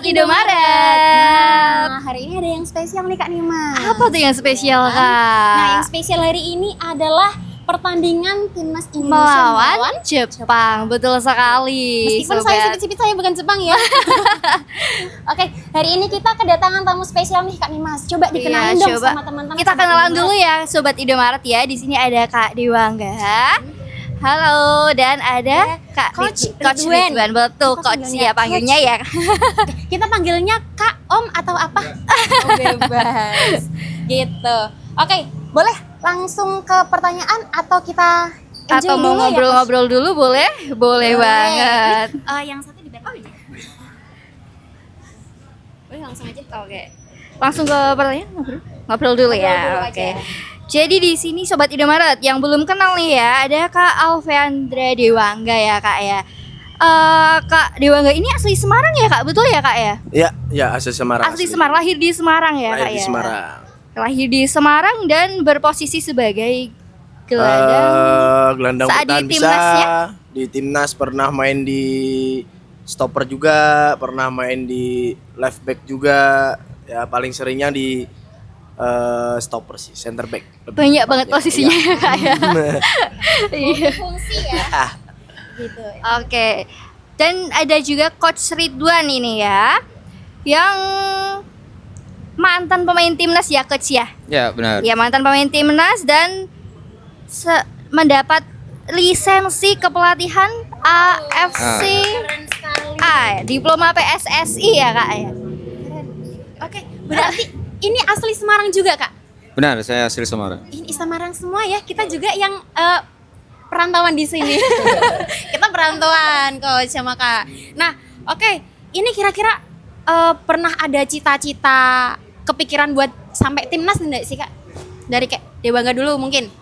Sobat Indomaret. Nah, hari ini ada yang spesial nih Kak Nima. Apa tuh yang spesial, Kak? Nah, yang spesial hari ini adalah pertandingan timnas Indonesia melawan Jepang. Betul sekali. Meskipun saya sipit-sipit saya bukan Jepang ya. Oke, hari ini kita kedatangan tamu spesial nih Kak Nimas. Coba dikenalin dong sama teman-teman. Kita kenalan dulu ya Sobat Indomaret ya. Di sini ada Kak Dewangga. Halo, dan ada Kak Coach Ridwan. Betul, Coach ya panggilnya ya. Kita panggilnya Kak, Om atau apa? Oh, bebas. Gitu. Oke, boleh langsung ke pertanyaan atau kita atau mau ngobrol-ngobrol dulu boleh? Boleh banget. Yang satu di belakang aja. Boleh langsung aja. Oke. Langsung ke pertanyaan ngobrol dulu ya. Oke. Jadi di sini Sobat Indomaret yang belum kenal nih ya, ada Kak Alveandra Dewangga ya Kak ya. Kak Dewangga ini asli Semarang ya Kak, betul ya Kak ya? Iya asli Semarang. Asli Semarang, lahir di Semarang ya Kak ya? Lahir di Semarang. Lahir di Semarang dan berposisi sebagai gelandang saat bertahan di timnasnya? Di timnas pernah main di stopper juga, pernah main di left back juga. Ya paling seringnya di stopper sih, center back. Banyak banget posisinya ya Kak ya. Iya. Fungsi ya. Gitu. Oke. Dan ada juga Coach Ridwan ini ya, yang mantan pemain timnas ya Coach ya. Ya benar. Ya mantan pemain timnas dan mendapat lisensi kepelatihan AFC diploma PSSI ya Kak ya. Oke, berarti ini asli Semarang juga Kak? Benar, saya asli Semarang. Ini Semarang semua ya, kita juga yang perantauan di sini. Kita perantauan Coach sama Kak. Nah, oke, ini kira-kira pernah ada cita-cita kepikiran buat sampai timnas enggak sih Kak? Dari kayak Dewangga dulu mungkin.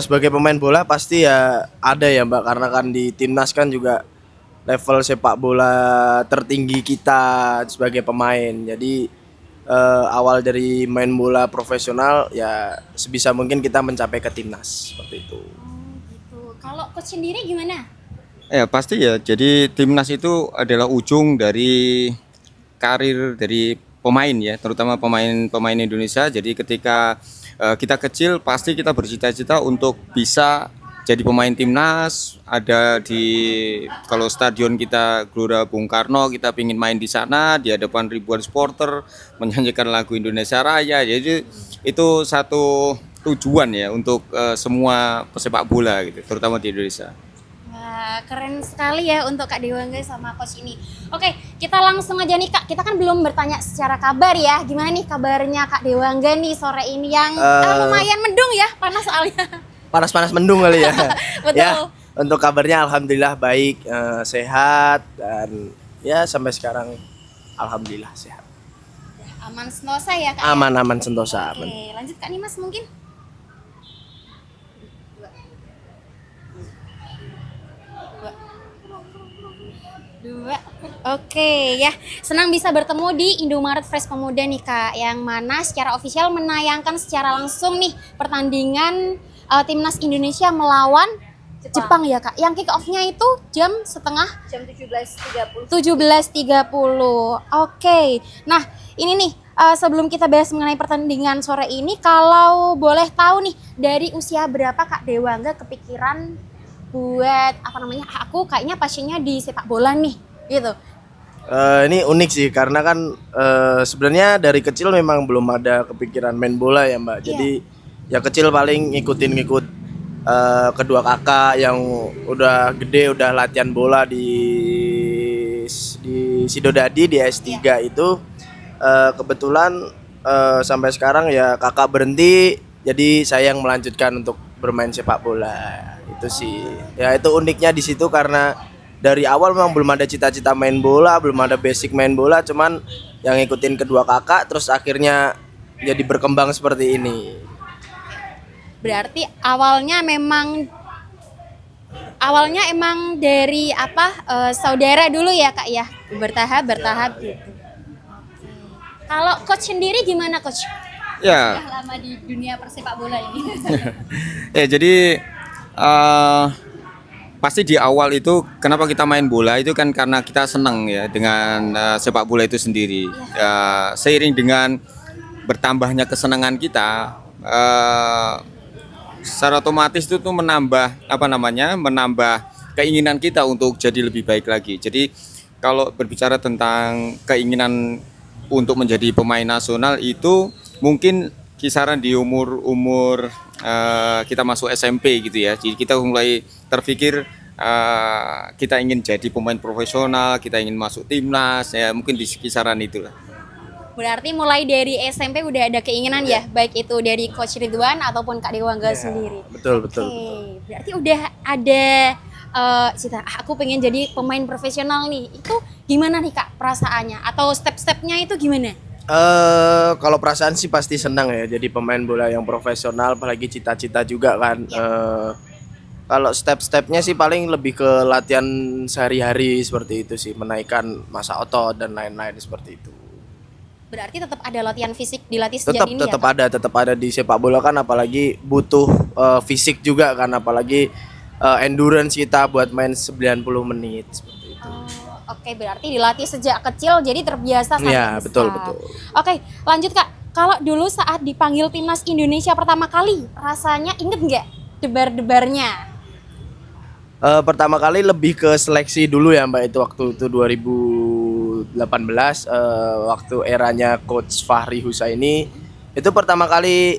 Sebagai pemain bola pasti ya ada ya Mbak, karena kan di timnas kan juga level sepak bola tertinggi kita sebagai pemain. Jadi awal dari main bola profesional ya sebisa mungkin kita mencapai ke timnas seperti itu. Gitu. Kalau Coach sendiri gimana? Ya pasti ya. Jadi timnas itu adalah ujung dari karir dari pemain ya, terutama pemain Indonesia. Jadi ketika kita kecil pasti kita bercita-cita untuk bisa jadi pemain timnas. Ada di kalau stadion kita Gelora Bung Karno, kita pingin main di sana di hadapan ribuan supporter menyanyikan lagu Indonesia Raya. Jadi itu satu tujuan ya untuk semua pesepak bola gitu, terutama di Indonesia. Wah, keren sekali ya untuk Kak Dewangga sama Coach ini. Oke, kita langsung aja nih Kak. Kita kan belum bertanya secara kabar ya. Gimana nih kabarnya Kak Dewangga nih sore ini yang lumayan mendung ya, panas soalnya. Panas-panas mendung kali ya. Betul. Ya, untuk kabarnya alhamdulillah baik, sehat dan ya sampai sekarang alhamdulillah sehat. Aman sentosa ya Kak? Aman sentosa. Oke, lanjut Kak Nimas mungkin. Dua. Oke ya, senang bisa bertemu di Indomaret Fresh Pemuda nih Kak, yang mana secara ofisial menayangkan secara langsung nih pertandingan timnas Indonesia melawan Jepang ya Kak. Yang kick off-nya itu jam 17.30. Oke. Nah, ini nih sebelum kita bahas mengenai pertandingan sore ini, kalau boleh tahu nih dari usia berapa Kak Dewangga kepikiran buat aku kayaknya pasiennya di sepak bola nih gitu. Ini unik sih karena kan sebenarnya dari kecil memang belum ada kepikiran main bola ya Mbak. Jadi ya kecil paling ngikut kedua kakak yang udah gede, udah latihan bola di Sidodadi di S3 itu. Kebetulan sampai sekarang ya kakak berhenti, jadi saya yang melanjutkan untuk bermain sepak bola. Itu sih ya, itu uniknya di situ karena dari awal memang belum ada cita-cita main bola, belum ada basic main bola, cuman yang ngikutin kedua kakak terus akhirnya jadi berkembang seperti ini. Berarti awalnya emang dari saudara dulu ya Kak ya, bertahap gitu. Kalau Coach sendiri gimana Coach? Ya. Sudah lama di dunia persepak bola ini. Ya jadi pasti di awal itu kenapa kita main bola itu kan karena kita senang ya dengan sepak bola itu sendiri. Seiring dengan bertambahnya kesenangan kita, secara otomatis itu tuh menambah menambah keinginan kita untuk jadi lebih baik lagi. Jadi kalau berbicara tentang keinginan untuk menjadi pemain nasional itu mungkin kisaran di umur kita masuk SMP gitu ya. Jadi kita mulai terpikir kita ingin jadi pemain profesional, kita ingin masuk timnas ya, mungkin di kisaran itulah. Berarti mulai dari SMP udah ada keinginan ya, baik itu dari Coach Ridwan ataupun Kak Dewangga sendiri. Betul. Oke, berarti udah ada cita, aku pengen jadi pemain profesional nih. Itu gimana nih Kak perasaannya? Atau step-stepnya itu gimana? Kalau perasaan sih pasti senang ya jadi pemain bola yang profesional, apalagi cita-cita juga kan. Kalau step-stepnya sih paling lebih ke latihan sehari-hari seperti itu sih, menaikkan massa otot dan lain-lain seperti itu. Berarti tetap ada latihan fisik dilatih sejak dini ya? Tetap ada di sepak bola kan, apalagi butuh fisik juga kan, apalagi endurance kita buat main 90 menit seperti itu. Oke, berarti dilatih sejak kecil jadi terbiasa sampai Iya, besar. betul. Oke, lanjut Kak. Kalau dulu saat dipanggil timnas Indonesia pertama kali, rasanya inget nggak debar-debarnya? Pertama kali lebih ke seleksi dulu ya Mbak, itu waktu itu 2018 waktu eranya Coach Fahri Husaini. Itu pertama kali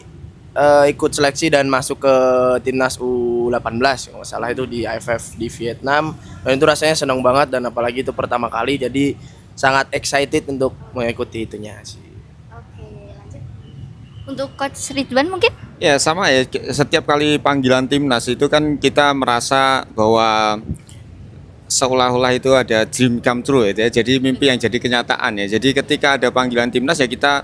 ikut seleksi dan masuk ke timnas U18 kalau nggak salah, itu di AFF di Vietnam. Dan itu rasanya senang banget, dan apalagi itu pertama kali jadi sangat excited untuk mengikuti itunya sih. Oke, lanjut. Untuk Coach Ridwan mungkin? Ya sama ya, setiap kali panggilan timnas itu kan kita merasa bahwa seolah-olah itu ada dream come true ya, jadi mimpi yang jadi kenyataan ya. Jadi ketika ada panggilan timnas ya kita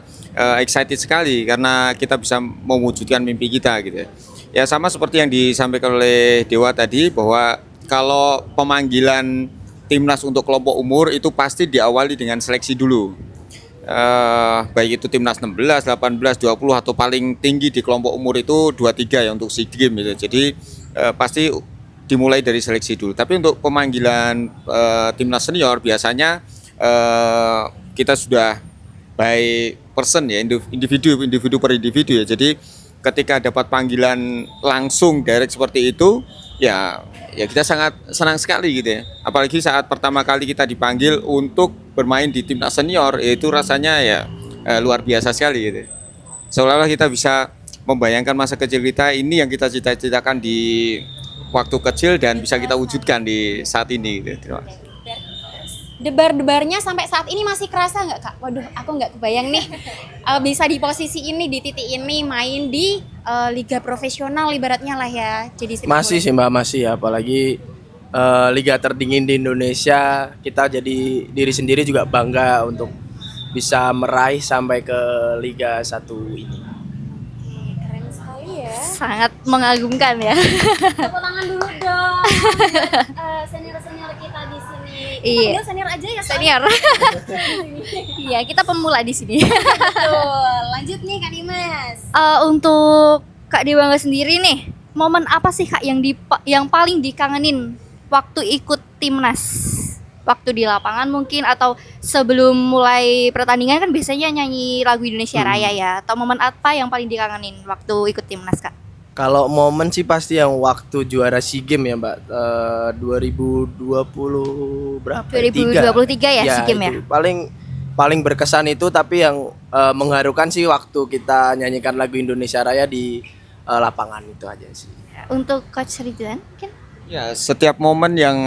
excited sekali karena kita bisa mewujudkan mimpi kita gitu ya. Ya sama seperti yang disampaikan oleh Dewa tadi, bahwa kalau pemanggilan timnas untuk kelompok umur itu pasti diawali dengan seleksi dulu. Baik itu timnas 16, 18, 20 atau paling tinggi di kelompok umur itu 23 ya untuk SEA Games gitu. Jadi pasti dimulai dari seleksi dulu. Tapi untuk pemanggilan timnas senior biasanya kita sudah by person ya, individu per individu ya. Jadi ketika dapat panggilan langsung direct seperti itu ya kita sangat senang sekali gitu ya. Apalagi saat pertama kali kita dipanggil untuk bermain di timnas senior, itu rasanya ya luar biasa sekali gitu. Seolah-olah kita bisa membayangkan masa kecil kita ini yang kita cita-citakan di waktu kecil dan bisa kita wujudkan di saat ini gitu. Terima kasih. Debar-debarnya sampai saat ini masih kerasa nggak Kak? Waduh, aku nggak kebayang nih bisa di posisi ini, di titik ini, main di liga profesional ibaratnya lah ya. Jadi Masih sih Mbak, masih ya, apalagi liga terdingin di Indonesia. Kita jadi diri sendiri juga bangga untuk bisa meraih sampai ke Liga 1 ini. Oke, keren sekali ya. Sangat mengagumkan ya. Tepuk tangan dulu dong. Senior-senior kita di sini. Iya. Kita senior aja ya, Senior. Iya, kita pemula di sini. Betul. Lanjut nih Kak Dimas. Untuk Kak Dewangga sendiri nih, momen apa sih Kak yang paling dikangenin waktu ikut timnas? Waktu di lapangan mungkin, atau sebelum mulai pertandingan kan biasanya nyanyi lagu Indonesia Raya ya. Atau momen apa yang paling dikangenin waktu ikut timnas Kak? Kalau momen sih pasti yang waktu juara SEA Games ya Mbak, 2020 berapa? 2023 ya SEA Games ya? Itu paling berkesan itu, tapi yang mengharukan sih waktu kita nyanyikan lagu Indonesia Raya di lapangan, itu aja sih. Untuk Coach Ridwan mungkin? Ya, setiap momen yang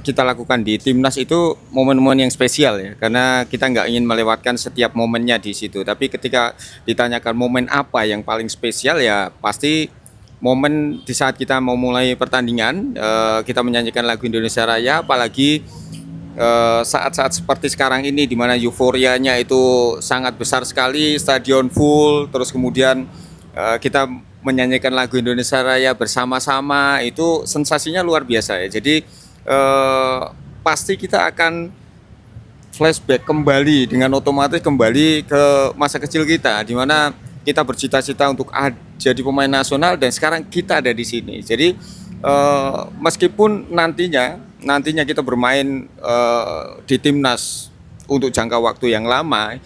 kita lakukan di timnas itu momen-momen yang spesial ya, karena kita nggak ingin melewatkan setiap momennya di situ. Tapi ketika ditanyakan momen apa yang paling spesial, ya pasti momen di saat kita mau mulai pertandingan, kita menyanyikan lagu Indonesia Raya, apalagi saat-saat seperti sekarang ini di mana euforianya itu sangat besar sekali, stadion full, terus kemudian kita menyanyikan lagu Indonesia Raya bersama-sama, itu sensasinya luar biasa ya. Jadi pasti kita akan flashback kembali dengan otomatis kembali ke masa kecil kita, di mana kita bercita-cita untuk jadi pemain nasional dan sekarang kita ada di sini. Jadi meskipun nantinya kita bermain di timnas untuk jangka waktu yang lama,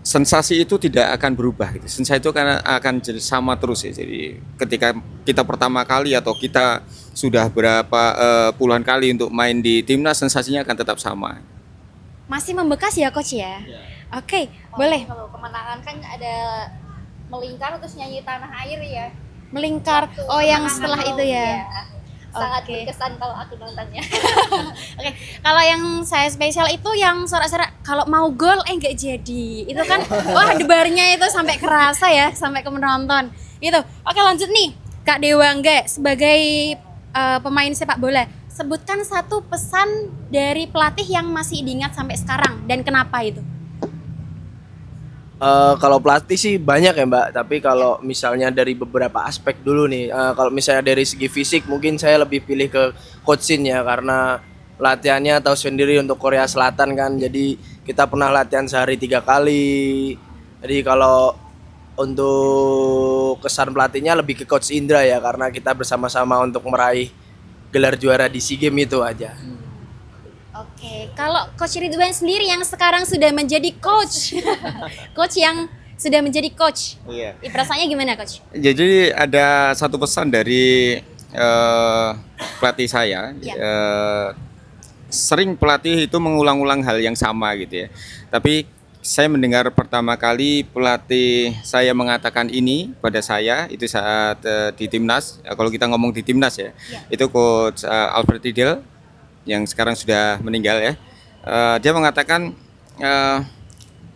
sensasi itu tidak akan berubah gitu. Sensasi itu akan jadi sama terus ya. Jadi ketika kita pertama kali atau kita sudah berapa puluhan kali untuk main di timnas, sensasinya akan tetap sama. Masih membekas ya coach ya? Oke, boleh. Kalau kemenangan kan ada melingkar terus nyanyi tanah air ya. Melingkar. Oh, yang setelah itu ya. Sangat Oke. berkesan kalau aku nontonnya. Oke, kalau yang saya spesial itu yang sorak-sorak kalau mau gol nggak jadi. Itu kan wah debarnya itu sampai kerasa ya, sampai ke penonton. Itu. Oke, lanjut nih. Kak Dewangga sebagai pemain sepak bola, sebutkan satu pesan dari pelatih yang masih diingat sampai sekarang dan kenapa itu? Kalau pelatih sih banyak ya Mbak, tapi kalau misalnya dari beberapa aspek dulu nih, kalau misalnya dari segi fisik mungkin saya lebih pilih ke Coach Shin ya, karena latihannya tahu sendiri untuk Korea Selatan kan, jadi kita pernah latihan sehari 3 kali. Jadi kalau untuk kesan pelatihnya lebih ke Coach Indra ya, karena kita bersama-sama untuk meraih gelar juara di SEA Games itu aja. Oke, kalau Coach Ridwan sendiri yang sekarang sudah menjadi coach, coach yang sudah menjadi coach, Iya. perasaannya gimana coach? Jadi ada satu pesan dari pelatih saya. Ya. Sering pelatih itu mengulang-ulang hal yang sama gitu ya. Tapi saya mendengar pertama kali pelatih saya mengatakan ini pada saya itu saat di timnas. Kalau kita ngomong di timnas ya, itu Coach Alfred Riedel yang sekarang sudah meninggal ya. Dia mengatakan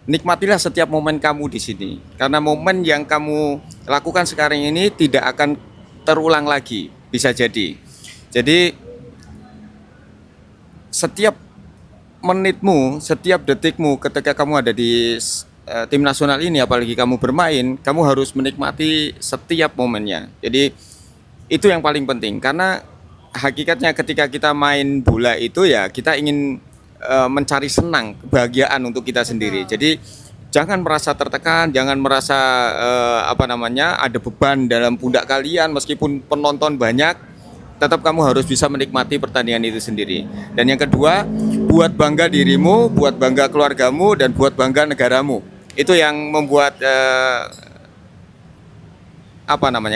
nikmatilah setiap momen kamu di sini, karena momen yang kamu lakukan sekarang ini tidak akan terulang lagi, bisa jadi. Jadi setiap menitmu, setiap detikmu ketika kamu ada di tim nasional ini, apalagi kamu bermain, kamu harus menikmati setiap momennya. Jadi itu yang paling penting, karena hakikatnya ketika kita main bola itu ya kita ingin mencari senang, kebahagiaan untuk kita sendiri. Jadi jangan merasa tertekan, jangan merasa ada beban dalam pundak kalian meskipun penonton banyak, tetap kamu harus bisa menikmati pertandingan itu sendiri. Dan yang kedua, buat bangga dirimu, buat bangga keluargamu, dan buat bangga negaramu. Itu yang membuat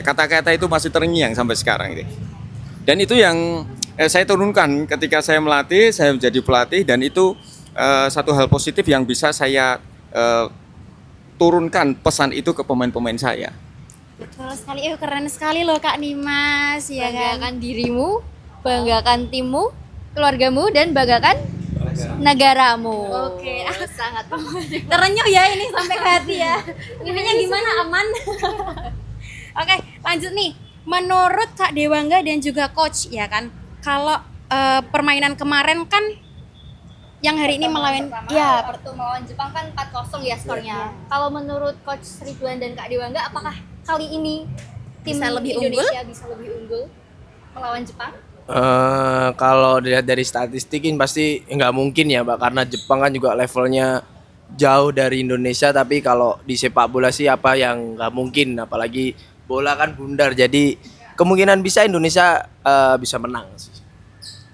kata-kata itu masih terngiang sampai sekarang gitu. Dan itu yang saya turunkan ketika saya melatih, saya menjadi pelatih, dan itu satu hal positif yang bisa saya turunkan pesan itu ke pemain-pemain saya. Betul sekali, keren sekali loh Kak Nimas, ya kan? Banggakan dirimu, banggakan timmu, keluargamu, dan banggakan negaramu. Oke. Sangat Terenyuh ya ini sampai ke hati ya. Ininya gimana, aman? Oke, lanjut nih. Menurut Kak Dewangga dan juga coach ya kan, kalau permainan kemarin kan yang hari ini melawan waktu melawan Jepang kan 4-0 ya skornya. Kalau menurut Coach Ridwan dan Kak Dewangga, apakah kali ini tim Bisa lebih Indonesia bisa lebih unggul melawan Jepang? Kalau dilihat dari statistikin pasti nggak mungkin ya Mbak, karena Jepang kan juga levelnya jauh dari Indonesia. Tapi kalau di sepak bola sih apa yang nggak mungkin, apalagi bola kan bundar, jadi kemungkinan bisa Indonesia bisa menang sih.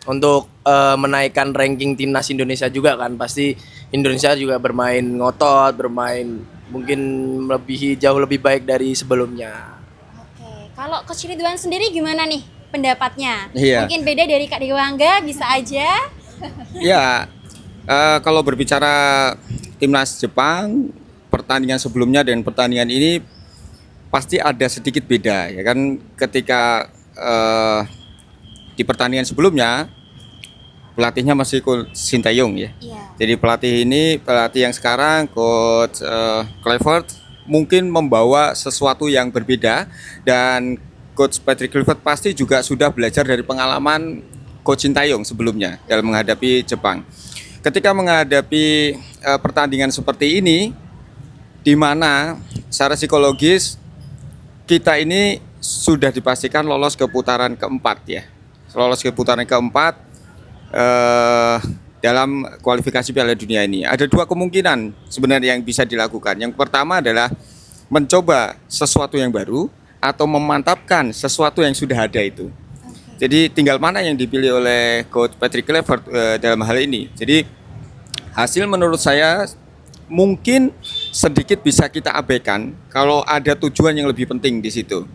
Untuk menaikkan ranking timnas Indonesia juga kan, pasti Indonesia juga bermain ngotot, bermain mungkin jauh lebih baik dari sebelumnya. Oke, kalau Coach Ridwan sendiri gimana nih pendapatnya? Iya. Mungkin beda dari Kak Dewangga, bisa aja. Ya, kalau berbicara timnas Jepang, pertandingan sebelumnya dan pertandingan ini pasti ada sedikit beda ya kan. Ketika di pertandingan sebelumnya pelatihnya masih Coach Sintayong ya. Iya. Jadi pelatih yang sekarang Coach Clifford mungkin membawa sesuatu yang berbeda, dan Coach Patrick Clifford pasti juga sudah belajar dari pengalaman Coach Sintayong sebelumnya dalam menghadapi Jepang. Ketika menghadapi pertandingan seperti ini, di mana secara psikologis kita ini sudah dipastikan lolos ke putaran keempat ya. Lolos ke putaran keempat dalam kualifikasi Piala Dunia ini. Ada dua kemungkinan sebenarnya yang bisa dilakukan. Yang pertama adalah mencoba sesuatu yang baru atau memantapkan sesuatu yang sudah ada itu. Jadi tinggal mana yang dipilih oleh Coach Patrick Kluivert dalam hal ini. Jadi hasil menurut saya mungkin sedikit bisa kita abaikan kalau ada tujuan yang lebih penting di situ.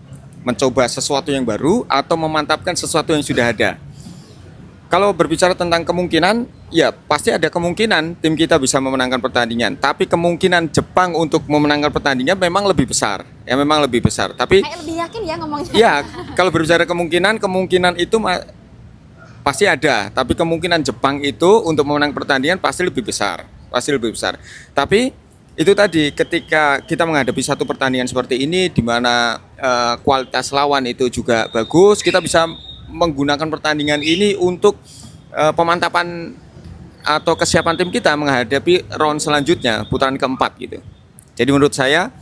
Mencoba sesuatu yang baru atau memantapkan sesuatu yang sudah ada. Kalau berbicara tentang kemungkinan, ya pasti ada kemungkinan tim kita bisa memenangkan pertandingan. Tapi kemungkinan Jepang untuk memenangkan pertandingan memang lebih besar. Ya memang lebih besar. Tapi Kayak lebih yakin ya ngomongnya. ya kalau berbicara kemungkinan itu pasti ada. Tapi kemungkinan Jepang itu untuk memenang pertandingan pasti lebih besar. Pasti lebih besar. Tapi itu tadi ketika kita menghadapi satu pertandingan seperti ini di mana kualitas lawan itu juga bagus, kita bisa menggunakan pertandingan ini untuk pemantapan atau kesiapan tim kita menghadapi round selanjutnya, putaran keempat gitu. Jadi menurut saya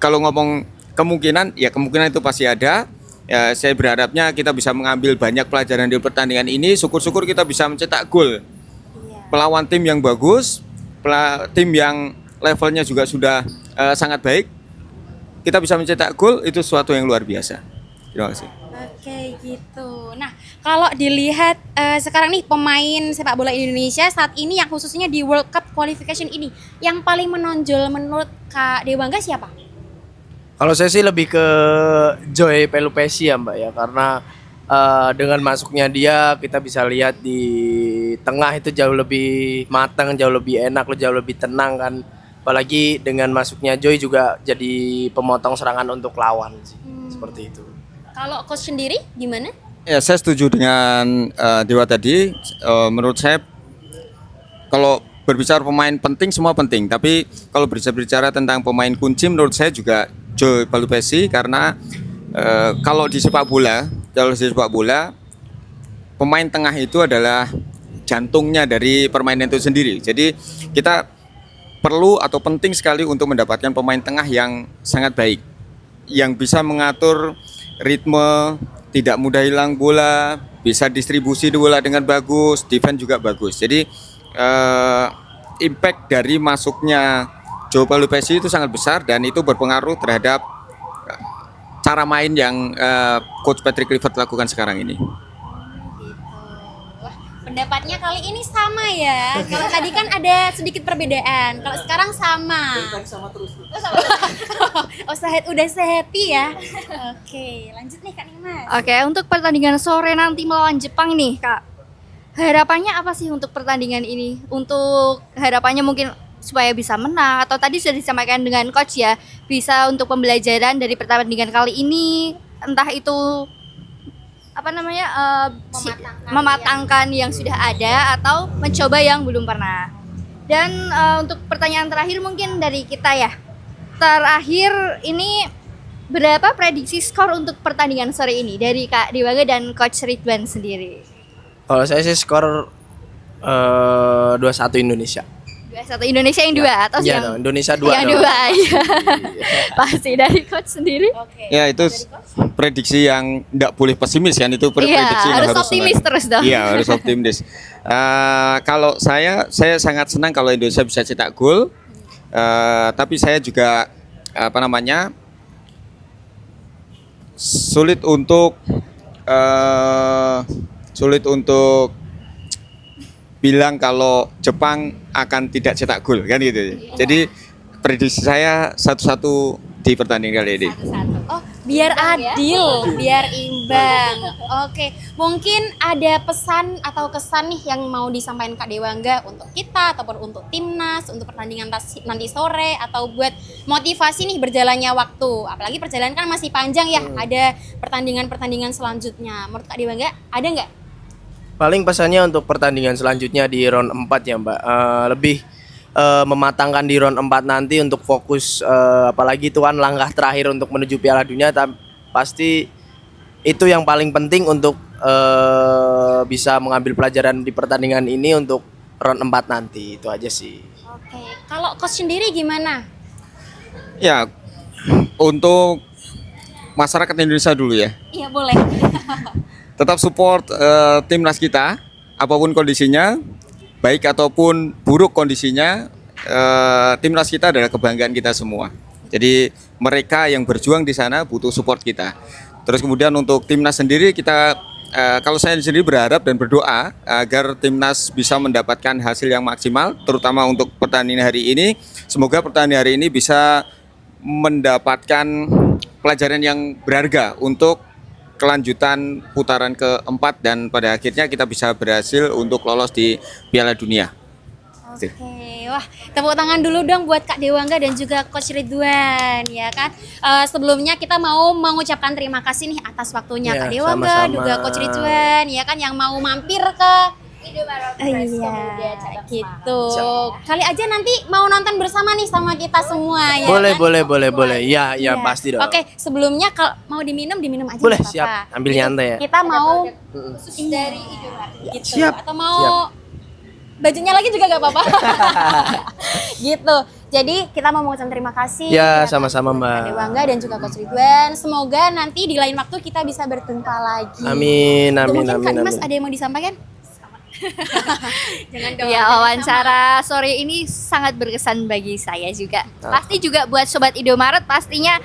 kalau ngomong kemungkinan, ya kemungkinan itu pasti ada. Ya, saya berharapnya kita bisa mengambil banyak pelajaran di pertandingan ini. Syukur-syukur kita bisa mencetak gol. Melawan tim yang bagus, tim yang levelnya juga sudah sangat baik. Kita bisa mencetak gol, itu sesuatu yang luar biasa. Terima kasih. Oke gitu. Nah kalau dilihat sekarang nih pemain sepak bola Indonesia saat ini yang khususnya di World Cup Qualification ini yang paling menonjol menurut Kak Dewangga siapa? Kalau saya sih lebih ke Joy Pelupesi ya Mbak ya, karena dengan masuknya dia kita bisa lihat di tengah itu jauh lebih matang, jauh lebih enak, jauh lebih tenang kan. Apalagi dengan masuknya Joy juga jadi pemotong serangan untuk lawan sih. Seperti itu. Kalau coach sendiri gimana? Ya, saya setuju dengan Dewa tadi. Menurut saya kalau berbicara pemain penting semua penting, tapi kalau berbicara tentang pemain kunci menurut saya juga Joy Pelupesi karena kalau di sepak bola, pemain tengah itu adalah jantungnya dari permainan itu sendiri. Jadi kita perlu atau penting sekali untuk mendapatkan pemain tengah yang sangat baik, yang bisa mengatur ritme, tidak mudah hilang bola, bisa distribusi bola dengan bagus, defense juga bagus. Jadi impact dari masuknya Joy Pelupesi itu sangat besar dan itu berpengaruh terhadap cara main yang Coach Patrick Kluivert lakukan sekarang ini. Wah, pendapatnya kali ini sama ya. Kalau tadi kan ada sedikit perbedaan. Kalau sekarang sama. Sama terus. Oh, udah sehappy ya. Oke, lanjut nih Kak Nimas. Oke, untuk pertandingan sore nanti melawan Jepang nih, Kak. Harapannya apa sih untuk pertandingan ini? Untuk harapannya mungkin supaya bisa menang atau tadi sudah disampaikan dengan coach ya, bisa untuk pembelajaran dari pertandingan kali ini, entah itu apa namanya mematangkan yang sudah ada atau mencoba yang belum pernah. Dan untuk pertanyaan terakhir mungkin dari kita ya. Terakhir ini berapa prediksi skor untuk pertandingan sore ini dari Kak Dewangga dan Coach Ridwan sendiri? Kalau saya sih skor 2-1 Indonesia. 2-1 Indonesia yang dua atau Iya yang dong, Indonesia 2 yang dong. dua ya. Pasti dari Coach sendiri. Oke. Ya itu prediksi yang tidak boleh pesimis kan, itu prediksi yang harus optimis terus dong. Iya harus optimis. Kalau saya sangat senang kalau Indonesia bisa cetak gol. Tapi saya juga sulit untuk bilang kalau Jepang akan tidak cetak gol kan gitu. Jadi prediksi saya 1-1 di pertandingan kali ini. Oh, biar adil, biar imbang. Oke, mungkin ada pesan atau kesan nih yang mau disampaikan Kak Dewangga untuk kita ataupun untuk timnas, untuk pertandingan nanti sore atau buat motivasi nih berjalannya waktu. Apalagi perjalanan kan masih panjang ya, ada pertandingan-pertandingan selanjutnya. Menurut Kak Dewangga ada nggak? Paling pesannya untuk pertandingan selanjutnya di round 4 ya Mbak, lebih mematangkan di round 4 nanti untuk fokus, apalagi itu kan langkah terakhir untuk menuju Piala Dunia, pasti itu yang paling penting untuk bisa mengambil pelajaran di pertandingan ini untuk round 4 nanti, itu aja sih. Oke, kalau coach sendiri gimana? Ya untuk masyarakat Indonesia dulu ya. Iya boleh. Tetap support timnas kita apapun kondisinya, baik ataupun buruk kondisinya, timnas kita adalah kebanggaan kita semua. Jadi mereka yang berjuang di sana butuh support kita. Terus kemudian untuk timnas sendiri kita kalau saya sendiri berharap dan berdoa agar timnas bisa mendapatkan hasil yang maksimal, terutama untuk pertandingan hari ini. Semoga pertandingan hari ini bisa mendapatkan pelajaran yang berharga untuk kelanjutan putaran keempat dan pada akhirnya kita bisa berhasil untuk lolos di Piala Dunia. Oke, wah tepuk tangan dulu dong buat Kak Dewangga dan juga Coach Ridwan ya kan. Sebelumnya kita mau mengucapkan terima kasih nih atas waktunya Ya, Kak Dewangga, sama-sama. juga Coach Ridwan ya kan yang mau mampir ke Indomaret iya gitu. Kali aja nanti mau nonton bersama nih sama kita semua ya Boleh, kan? boleh. Ya, Iya. pasti dong. Oke, sebelumnya kalau mau diminum aja Boleh, nggak siap. apa-apa. Ambil nyantai ya. Kita mau khusus dari Indomaret. gitu Siap, atau mau bajunya lagi juga gak apa-apa. Gitu. Jadi kita mau mengucapkan terima kasih Ya, Kak sama-sama, Mbak. Dewangga dan juga Coach Ridwan. Semoga nanti di lain waktu kita bisa berjumpa lagi. Amin. Tuh, mungkin Kak Dimas ada yang mau disampaikan? Jangan dong. Ya, wawancara sore ini sangat berkesan bagi saya juga. Pasti juga buat Sobat Indomaret pastinya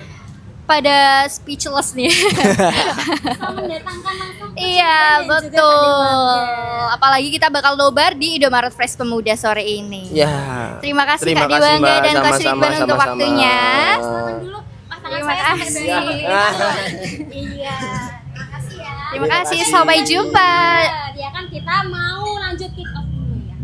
pada speechless nih. Bisa mendatangkan langsung Coach Iya, Ridwan dan juga Kak betul. Dewangga. Apalagi kita bakal nobar di Indomaret Fresh Pemuda sore ini. Ya. Terima kasih Terima Kak kasih, Dewangga Mbak. dan Coach Sama-sama, Ridwan untuk sama-sama. waktunya. Selamat dulu pasangan Terima saya sampai kasih. berdua. Siap. Iya. Terima kasih ya. Terima kasih, sampai jumpa. Ya kan kita mau lanjut kick off dulu ya.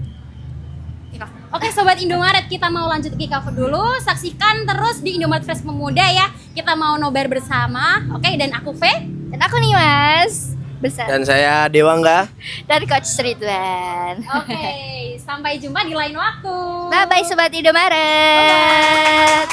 Kick off. Oke Sobat Indomaret, kita mau lanjut kick off dulu. Saksikan terus di Indomaret Fresh Pemuda ya. Kita mau nobar bersama. Oke, dan aku V. Dan aku nih Mas, besar. Dan saya Dewangga. Dan Coach Ridwan. Oke, sampai jumpa di lain waktu. Bye bye Sobat Indomaret.